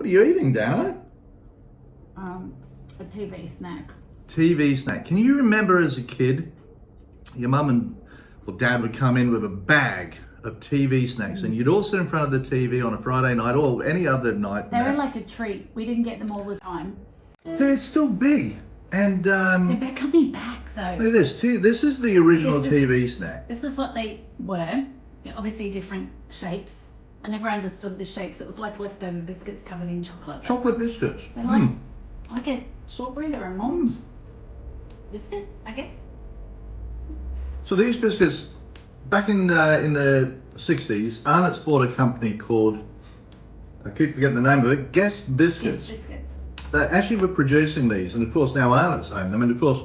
are you eating, Dannii? A TV snack. TV snack. Can you remember as a kid, your mum or dad would come in with a bag of TV snacks, and you'd all sit in front of the TV on a Friday night or any other night. They were like a treat. We didn't get them all the time. They're still big. And They're coming back though. look at this. This is the original TV snack. This is what they were. Obviously different shapes. I never understood the shapes. It was like leftover biscuits covered in chocolate. Chocolate biscuits. They're like, I get shortbread or a mom's biscuit, I guess. So these biscuits, back in the 60s, Arnott's bought a company called, I keep forgetting the name of it, Guest Biscuits. Yes, biscuits. They actually were producing these, and of course now Arnott's own them, and of course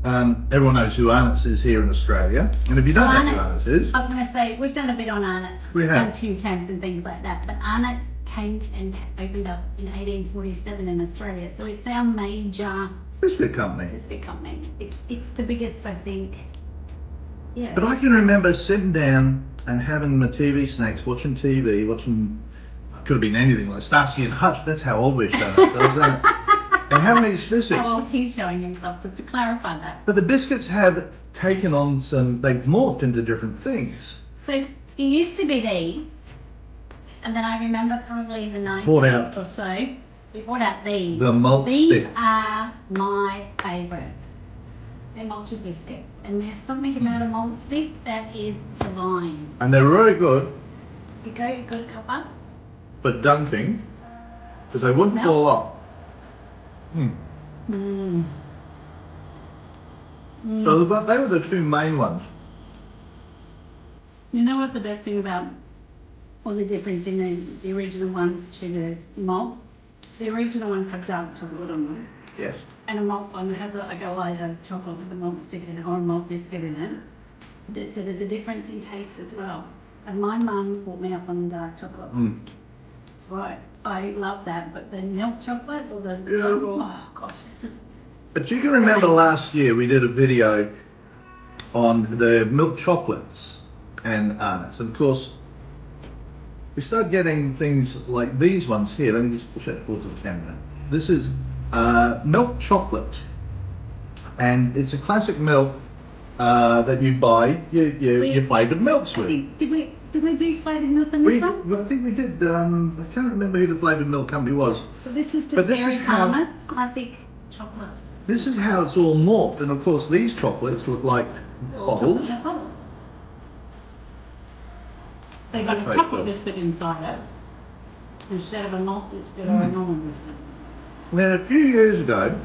everyone knows who Arnott's is here in Australia. And if you don't know who Arnott's is, I was going to say, we've done a bit on Arnott's. We've done Tim Tams and things like that, but Arnott's came and opened up in 1847 in Australia, so it's our major biscuit company. biscuit company. It's the biggest, I think. Yeah. But I can remember sitting down and having my TV snacks, watching TV, could have been anything like Starsky and Hutch. That's how old we're showing ourselves. And having these biscuits. Oh, he's showing himself, just to clarify that. But the biscuits have taken on they've morphed into different things. So it used to be these, and then I remember probably in the 90s or so, we brought out these. The malt These stick. are my favourites. They're malted biscuit, and there's something about a malt stick that is divine. And they're really good You got a cuppa. for dunking, because they wouldn't fall off. So they were the two main ones. You know what the best thing about, or the difference in the original ones to the malt? The original one had dark chocolate on them. Yes. And a malt one has like a lighter chocolate with a malt stick in it or a malt biscuit in it. So there's a difference in taste as well. And my mum brought me up on the dark chocolate ones. So I love that, but the milk chocolate or the oh gosh, it just. But you can remember last year we did a video on the milk chocolates and Arnott's, and of course we started getting things like these ones here. Let me just push that towards the camera. This is milk chocolate, and it's a classic milk that you buy your flavoured milks with. Did we do flavoured milk in this one? I think we did. I can't remember who the flavoured milk company was. So this is just Dairy Farmers classic chocolate. This is how it's all morphed, and of course these chocolates look like bottles. They got a chocolate biscuit inside it instead of a malt biscuit or a normal biscuit. Now, a few years ago,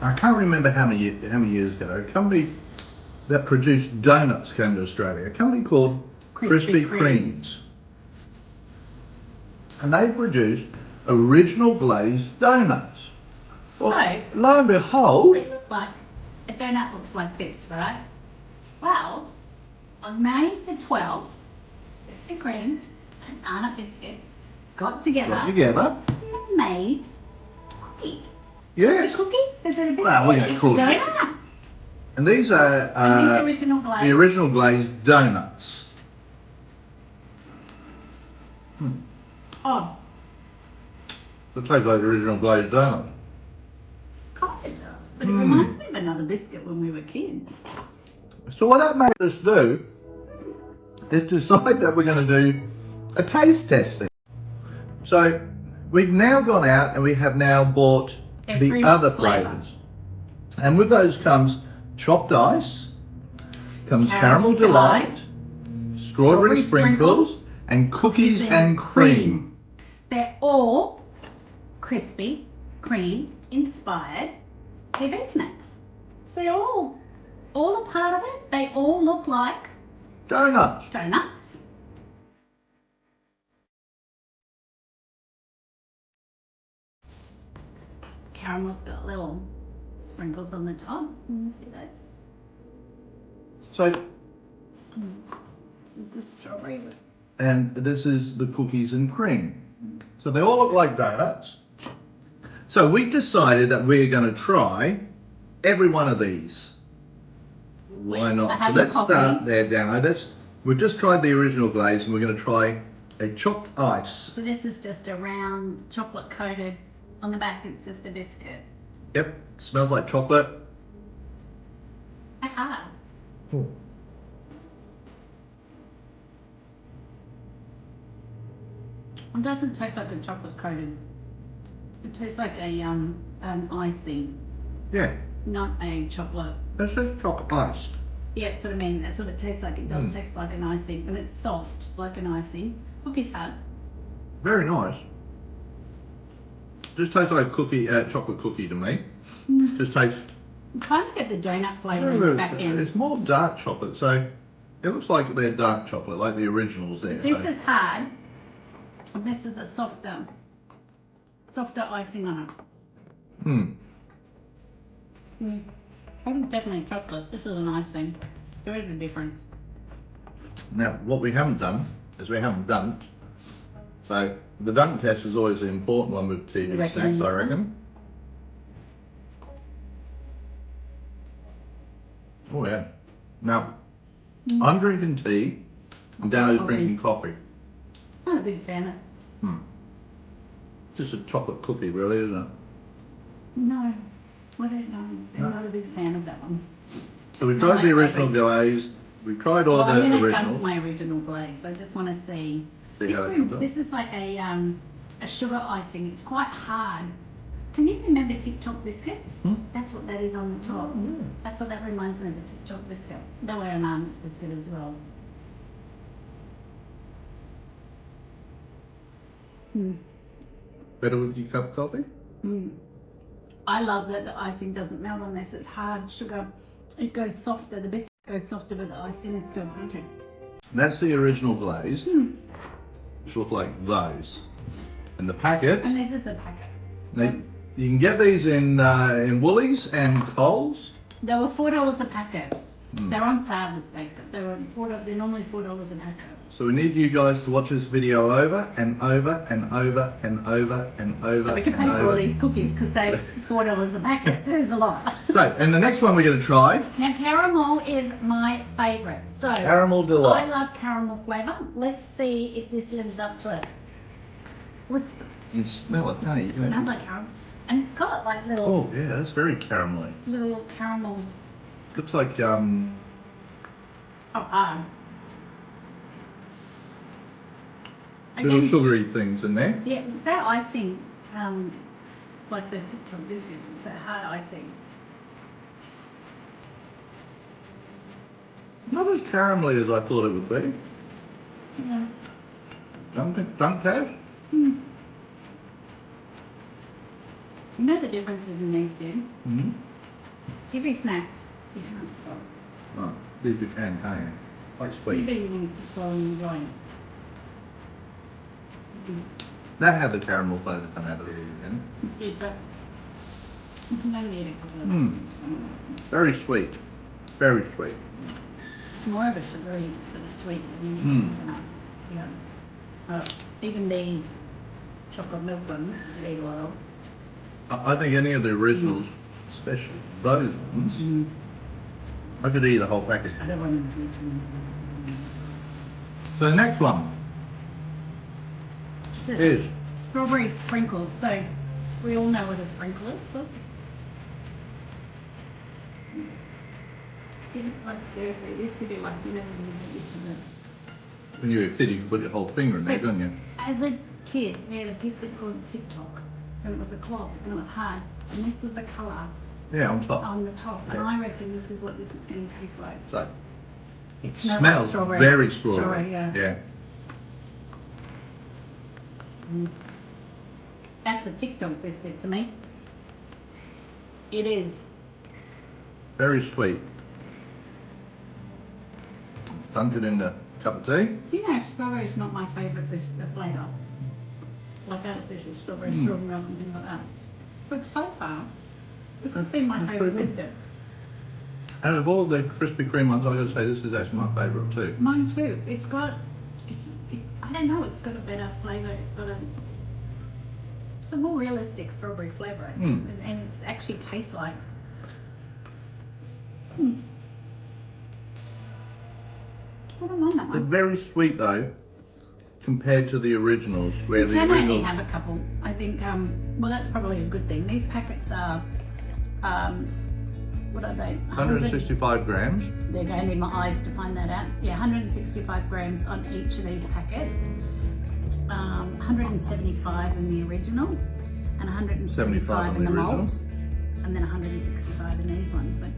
I can't remember how many years ago, a company that produced donuts came to Australia, a company called Krispy Kremes. And they produced original glazed donuts. Well, So, lo and behold, they look like, a donut looks like this, right? Well, on May the 12th, Krispy Kreme and Arnott Biscuits got together and made cookie. yes. The cookie? Is it a biscuit? Well, we're going to call it. Donut. And these are And these original glaze. the original glazed donuts. Oh, It tastes like the original glazed donut. kind of does. But it reminds me of another biscuit when we were kids. So what that made us do is decide that we're going to do a taste testing. So we've now gone out and we have now bought the other flavours. And with those comes chopped ice, comes caramel delight, strawberry sprinkles, and cookies and cream. They're all Krispy Kreme inspired TV snacks. So they're all a part of it. They all look like Donuts. donuts. Caramel's got little sprinkles on the top. Can you see those? So, This is the strawberry. and this is the cookies and cream. So they all look like donuts. So we decided that we're going to try every one of these. Why not? So let's start there, Dannii. We've just tried the original glaze and we're going to try A chopped ice. So this is just a round chocolate coated. On the back, it's just a biscuit. Yep, smells like chocolate. Aha. Ooh. It doesn't taste like a chocolate coated. It tastes like a an icing, Yeah, not a chocolate. this is chocolate ice. Yeah, that's what I mean. That's what it tastes like. It does taste like an icing, and it's soft like an icing. Cookie's hard. Very nice. Just tastes like a cookie, chocolate cookie to me. Just tastes. You kind of get the donut flavour in the back end. It's more dark chocolate, so it looks like they're dark chocolate, like the originals there. This so. is hard, and this is a softer icing on it. Definitely chocolate. This is an icing. There is a difference. Now, what we haven't done is we haven't dunked. So the dunk test is always an important one with TV snacks, I reckon. Oh yeah. Now, I'm drinking tea, and Danni's drinking coffee. I'm not a big fan of it. Just a chocolate cookie, really, isn't it? No, I don't know. I'm not a big fan of that one. So we tried the original glaze. We tried all the I'm going to originals. dunk my original glaze. I just want to see. This Is like a sugar icing. It's quite hard. Can you remember TikTok biscuits? That's what that is on the top. That's what that reminds me of, the TikTok biscuit. They'll wear an almond biscuit as well. Better with your cup of coffee? I love that the icing doesn't melt on this. It's hard sugar. It goes softer. The biscuit goes softer, but the icing is still good. That's the original glaze. Which look like those. And the packet. And this is a packet. You can get these in Woolies and Coles. They were $4 a packet. They're on sale this week. They're normally $4 a packet. So we need you guys to watch this video over and over and over and over and over. So we can pay for all these cookies because they're $4 a packet. There's a lot. So, and the next one we're going to try. Now caramel is my favourite. So Caramel delight. I love caramel flavour. Let's see if this lives up to it. What's You smell it, don't you? it? Smells like caramel. And it's got like little Oh yeah, that's very caramelly. little caramel. Looks like Oh, little sugary things in there. yeah, that icing, like the TikTok biscuits, it's a hard icing. Not as caramelly as I thought it would be. Yeah. Dunk test? You know the differences in these two? TV snacks. You can't. Oh, these you can, can't you? Quite sweet. TV you want to throw in the joint. That had the caramel flavour come out of it again. Yeah, but you can only eat it. Very sweet. Very sweet. It's more of a sugary sort of sweet than yeah. Even these chocolate milk ones, you eat a lot of. I think any of the originals, especially those ones, I could eat a whole packet. I don't want to eat So the next one is strawberry sprinkles. So we all know what a sprinkle is. So. Like seriously, this could be like you know when you're a kid, you can put your whole finger in there, don't you? As a kid, we had a biscuit called TikTok, and it was a cloth, and it was hard, and this was the colour. Yeah, on top. On the top, and I reckon this is what this is going to taste like. So It smells like strawberry. very strawberry. Yeah. That's a TikTok biscuit to me. It is. Very sweet. Dunk it in a cup of tea. You know, strawberry is not my favourite flavour. Like artificial strawberry, strawberry milk and things like that. But so far, this has been my favourite biscuit. Out of all the Krispy Kreme ones, I gotta say this is actually my favourite too. Mine too. I don't know, it's got a better flavour. It's a more realistic strawberry flavour, I think. And it actually tastes like. I don't mind that They're one. very sweet though. compared to the originals, where You the can only originals. have a couple. I think, well, that's probably a good thing. These packets are, what are they? 165 grams. There you go, I need my eyes to find that out. Yeah, 165 grams on each of these packets. 175 in the original, and 175 in the malt, and then 165 in these ones. But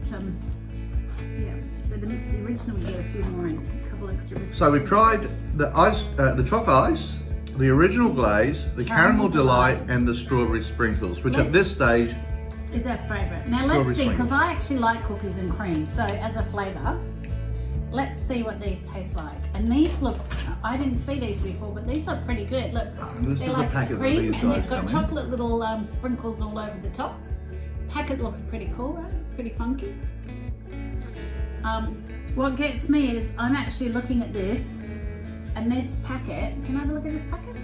yeah, so the original we get a few more in, a couple extra biscuits. So we've tried the ice, the choc ice, the original glaze, the caramel delight, and the strawberry sprinkles, which at this stage is our favourite. Now let's see, because I actually like cookies and cream. So as a flavour, let's see what these taste like. And these look, I didn't see these before, but these look pretty good. Look, this is like a packet cream, of these and guys they've got come chocolate little sprinkles all over the top. Packet looks pretty cool, right? Pretty funky. What gets me is I'm actually looking at this, and this packet. Can I have a look at this packet?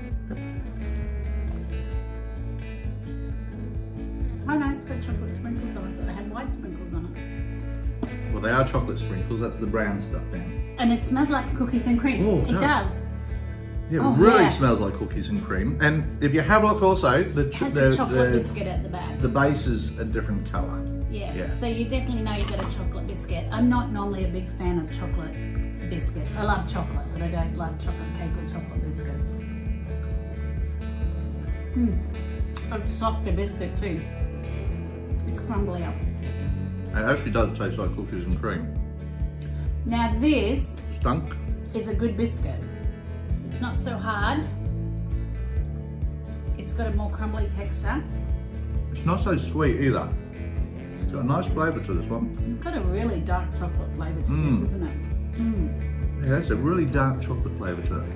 Oh no, it's got chocolate sprinkles on it. So they had white sprinkles on it. Well, they are chocolate sprinkles. That's the brown stuff down. And it smells like cookies and cream. Oh, it does. Yeah, Oh, it really yeah. smells like cookies and cream. And if you have a look also, It has a chocolate biscuit at the back. the base is a different colour. Yeah. Yeah. So you definitely know you got a chocolate biscuit. I'm not normally a big fan of chocolate biscuits. I love chocolate, but I don't love chocolate cake or chocolate biscuits. It's a softer biscuit too. It's crumbly up. It actually does taste like cookies and cream. Now this Stunk. is a good biscuit. It's not so hard. It's got a more crumbly texture. It's not so sweet either. It's got a nice flavour to this one. It's got a really dark chocolate flavour to this, isn't it? Yeah, that's a really dark chocolate flavour to it.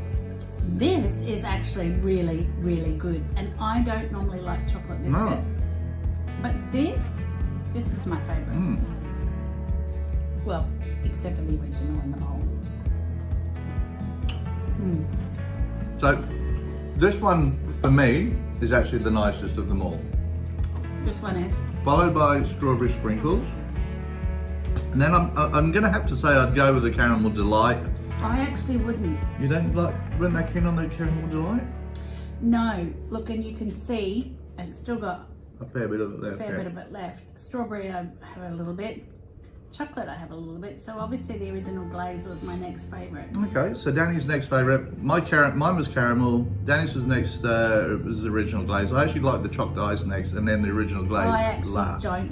This is actually really, really good. And I don't normally like chocolate biscuit. No. But this is my favourite. Well, except for the original and the mold. So this one for me is actually the nicest of them all. This one is. Followed by strawberry sprinkles. And then I'm going to have to say I'd go with the caramel delight. I actually wouldn't. You don't like, weren't they keen on the caramel delight? No, look, and you can see I've still got A fair bit of it a left. fair bit of it left. Strawberry I have a little bit. Chocolate I have a little bit. So obviously the original glaze was my next favourite. Okay, so Danny's next favourite. Mine was caramel. Danny's was next. Was the original glaze. I actually like the chopped ice next, and then the original glaze I actually last. don't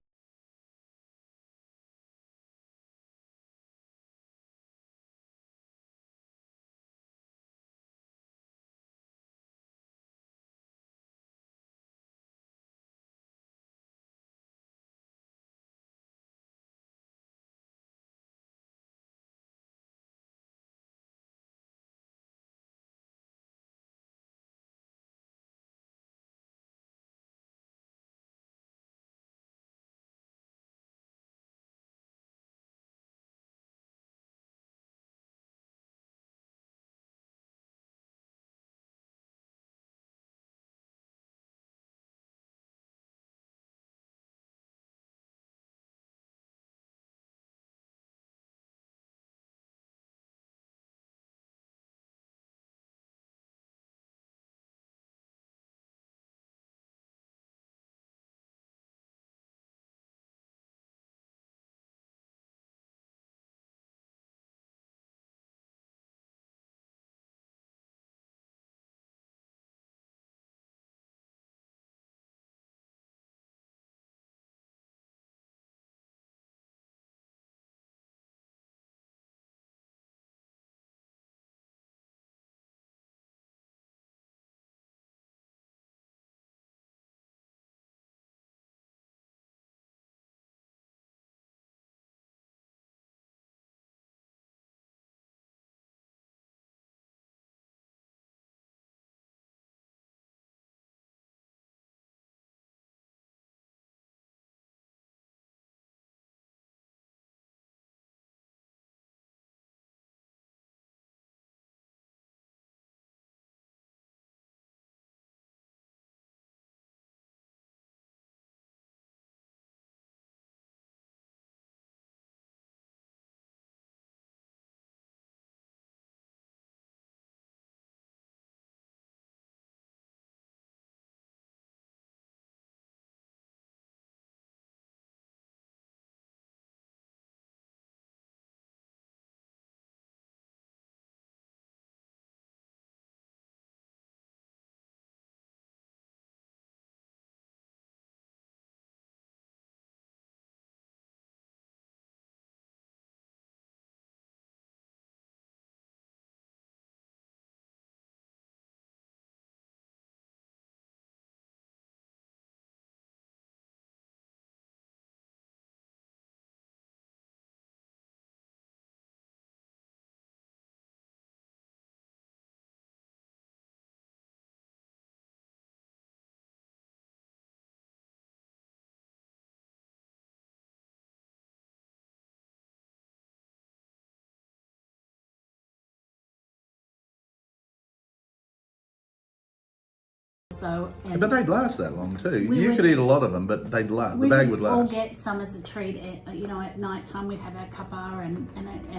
also. And But they'd last that long too. We You would- could eat a lot of them, but they'd last. The we bag would all last. get some as a treat. At night time, we'd have our cuppa and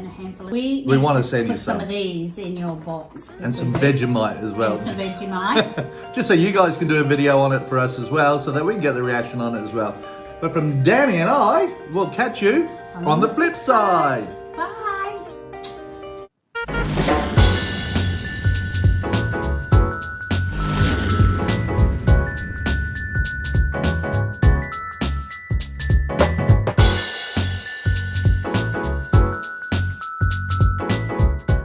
a handful of. We need want to send you put some some. of these in your box. And if some we do. Vegemite as well. And some Vegemite. Just so you guys can do a video on it for us as well, so that we can get the reaction on it as well. But from Dannii and I, we'll catch you on the flip side.